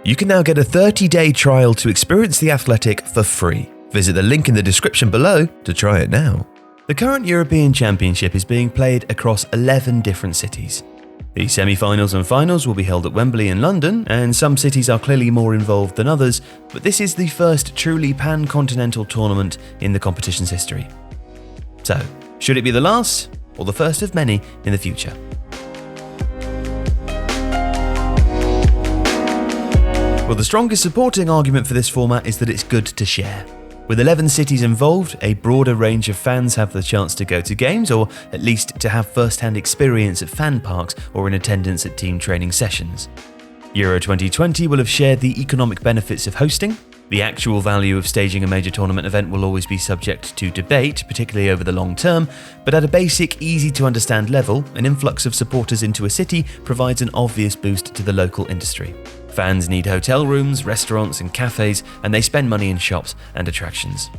You can now get a 30-day trial to experience The Athletic for free. Visit the link in the description below to try it now. The current European Championship is being played across 11 different cities. The semi-finals and finals will be held at Wembley in London, and some cities are clearly more involved than others, but this is the first truly pan-continental tournament in the competition's history. So, should it be the last, or the first of many in the future? Well, the strongest supporting argument for this format is that it's good to share. With 11 cities involved, a broader range of fans have the chance to go to games, or at least to have first-hand experience at fan parks or in attendance at team training sessions. Euro 2020 will have shared the economic benefits of hosting. The actual value of staging a major tournament event will always be subject to debate, particularly over the long term, but at a basic, easy-to-understand level, an influx of supporters into a city provides an obvious boost to the local industry. Fans need hotel rooms, restaurants and cafes, and they spend money in shops and attractions.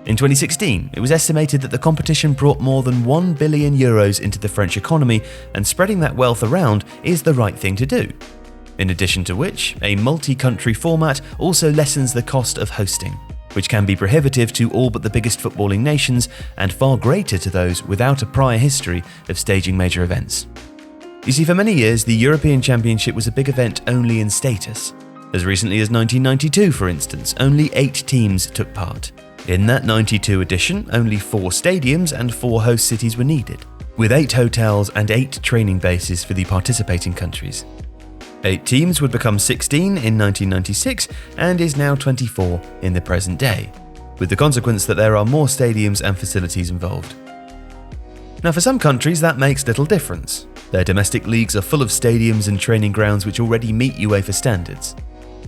In 2016, it was estimated that the competition brought more than €1 billion into the French economy, and spreading that wealth around is the right thing to do. In addition to which, a multi-country format also lessens the cost of hosting, which can be prohibitive to all but the biggest footballing nations and far greater to those without a prior history of staging major events. You see, for many years, the European Championship was a big event only in status. As recently as 1992, for instance, only 8 teams took part. In that 92 edition, only 4 stadiums and 4 host cities were needed, with 8 hotels and 8 training bases for the participating countries. 8 teams would become 16 in 1996 and is now 24 in the present day, with the consequence that there are more stadiums and facilities involved. Now, for some countries, that makes little difference. Their domestic leagues are full of stadiums and training grounds which already meet UEFA standards.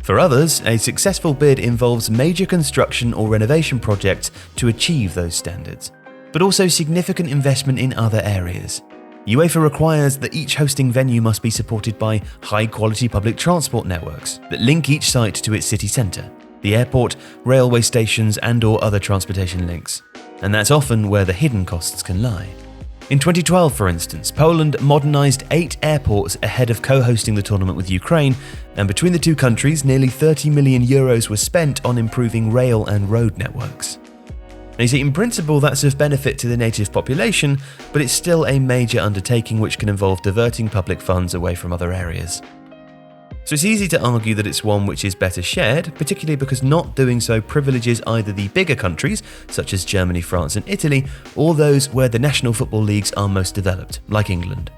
For others, a successful bid involves major construction or renovation projects to achieve those standards, but also significant investment in other areas. UEFA requires that each hosting venue must be supported by high-quality public transport networks that link each site to its city centre, the airport, railway stations and/or other transportation links. And that's often where the hidden costs can lie. In 2012, for instance, Poland modernised 8 airports ahead of co-hosting the tournament with Ukraine, and between the two countries, nearly €30 million was spent on improving rail and road networks. Now, you see, in principle, that's of benefit to the native population, but it's still a major undertaking which can involve diverting public funds away from other areas. So it's easy to argue that it's one which is better shared, particularly because not doing so privileges either the bigger countries, such as Germany, France and Italy, or those where the national football leagues are most developed, like England.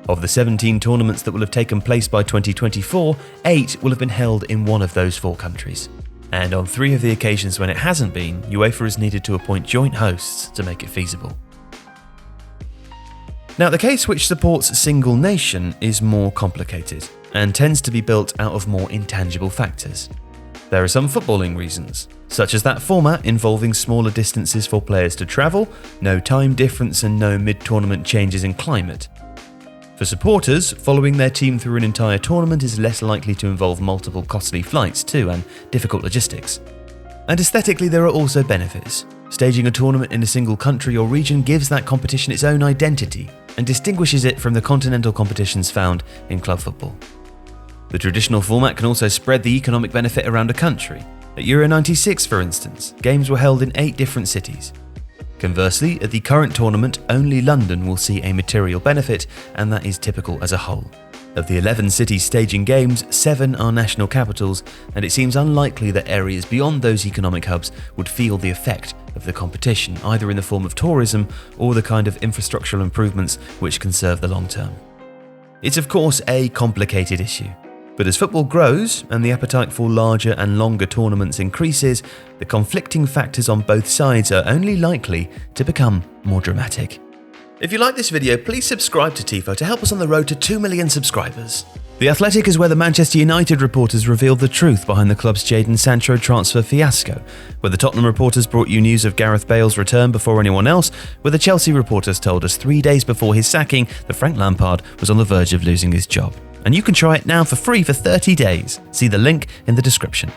Of the 17 tournaments that will have taken place by 2024, 8 will have been held in one of those 4 countries. And on 3 of the occasions when it hasn't been, UEFA has needed to appoint joint hosts to make it feasible. Now, the case which supports a single nation is more complicated, and tends to be built out of more intangible factors. There are some footballing reasons, such as that format involving smaller distances for players to travel, no time difference and no mid-tournament changes in climate. For supporters, following their team through an entire tournament is less likely to involve multiple costly flights too, and difficult logistics. And aesthetically, there are also benefits. Staging a tournament in a single country or region gives that competition its own identity and distinguishes it from the continental competitions found in club football. The traditional format can also spread the economic benefit around a country. At Euro 96, for instance, games were held in 8 different cities. Conversely, at the current tournament, only London will see a material benefit, and that is typical as a whole. Of the 11 cities staging games, 7 are national capitals, and it seems unlikely that areas beyond those economic hubs would feel the effect of the competition, either in the form of tourism or the kind of infrastructural improvements which can serve the long term. It's of course a complicated issue, but as football grows and the appetite for larger and longer tournaments increases, the conflicting factors on both sides are only likely to become more dramatic. If you like this video, please subscribe to Tifo to help us on the road to 2 million subscribers. The Athletic is where the Manchester United reporters revealed the truth behind the club's Jadon Sancho transfer fiasco, where the Tottenham reporters brought you news of Gareth Bale's return before anyone else, where the Chelsea reporters told us 3 days before his sacking that Frank Lampard was on the verge of losing his job. And you can try it now for free for 30 days. See the link in the description.